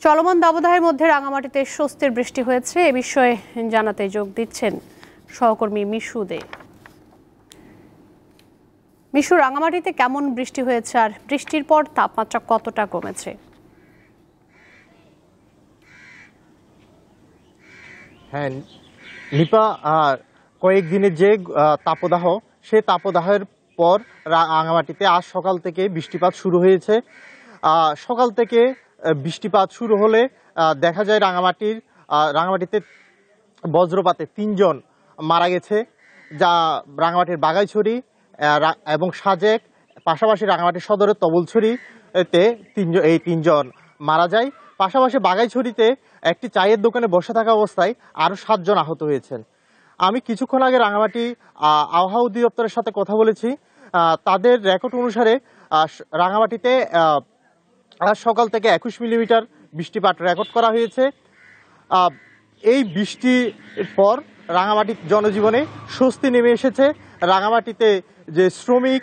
চলমান দাবদাহের মধ্যে রাঙামাটিতে স্বস্তির বৃষ্টি হয়েছে। এ বিষয়ে জানাতে যোগ দিচ্ছেন সহকর্মী মিশু দে। মিশু, রাঙামাটিতে কেমন বৃষ্টি হয়েছে আর বৃষ্টির পর তাপমাত্রা কতটা কমেছে? হ্যাঁ নিপা, কয়েকদিনের যে তাপদাহ, সেই তাপদাহের পর রাঙামাটিতে আজ সকাল থেকে বৃষ্টিপাত শুরু হয়েছে। সকাল থেকে বৃষ্টিপাত শুরু হলে দেখা যায় রাঙামাটিতে বজ্রপাতে ৩ জন মারা গেছে, যা রাঙামাটির বাগাইছড়ি এবং সাজেক, পাশাপাশি রাঙামাটি সদরের তবলছড়িতে এই ৩ জন মারা যায়। পাশাপাশি বাগাইছড়িতে একটি চায়ের দোকানে বসে থাকা অবস্থায় আরও ৭ জন আহত হয়েছেন। আমি কিছুক্ষণ আগে রাঙামাটি আবহাওয়া অধিদপ্তরের সাথে কথা বলেছি। তাদের রেকর্ড অনুসারে রাঙামাটিতে আজ সকাল থেকে ২১ মিলিমিটার বৃষ্টিপাত রেকর্ড করা হয়েছে। এই বৃষ্টির পর রাঙামাটির জনজীবনে স্বস্তি নেমে এসেছে। রাঙামাটিতে যে শ্রমিক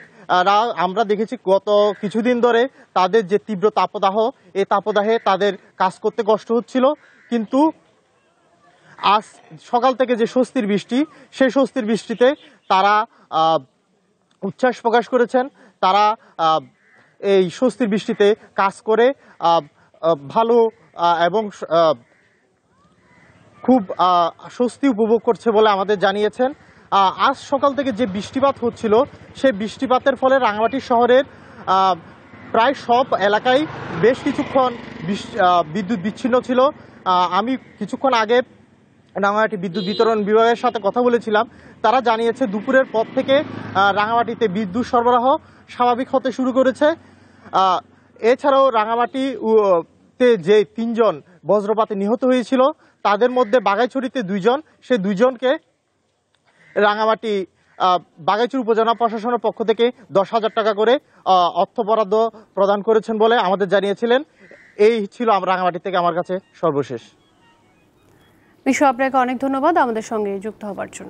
আমরা দেখেছি গত কিছুদিন ধরে তাদের যে তীব্র তাপদাহ, এই তাপদাহে তাদের কাজ করতে কষ্ট হচ্ছিল, কিন্তু আজ সকাল থেকে যে স্বস্তির বৃষ্টি, সেই স্বস্তির বৃষ্টিতে তারা উচ্ছ্বাস প্রকাশ করেছেন। তারা এই স্বস্তির বৃষ্টিতে কাজ করে ভালো এবং খুব স্বস্তি উপভোগ করছে বলে আমাদের জানিয়েছেন। আজ সকাল থেকে যে বৃষ্টিপাত হচ্ছিল, সেই বৃষ্টিপাতের ফলে রাঙামাটি শহরের প্রায় সব এলাকায় বেশ কিছুক্ষণ বিদ্যুৎ বিচ্ছিন্ন ছিল। আমি কিছুক্ষণ আগে রাঙামাটি বিদ্যুৎ বিতরণ বিভাগের সাথে কথা বলেছিলাম। তারা জানিয়েছে দুপুরের পর থেকে রাঙামাটিতে বিদ্যুৎ সরবরাহ স্বাভাবিক হতে শুরু করেছে। এছাড়াও রাঙামাটিতে যে ৩ জন বজ্রপাতে নিহত হয়েছিল, তাদের মধ্যে বাগাইছড়িতে ২ জন, সে ২ জনকে রাঙামাটি বাগাইছড়ি উপজেলা প্রশাসনের পক্ষ থেকে ১০,০০০ টাকা করে অর্থ বরাদ্দ প্রদান করেছেন বলে আমাদের জানিয়েছিলেন। এই ছিল রাঙামাটি থেকে আমার কাছে সর্বশেষ। মিশু, আপনাকে অনেক ধন্যবাদ আমাদের সঙ্গে যুক্ত হবার জন্য।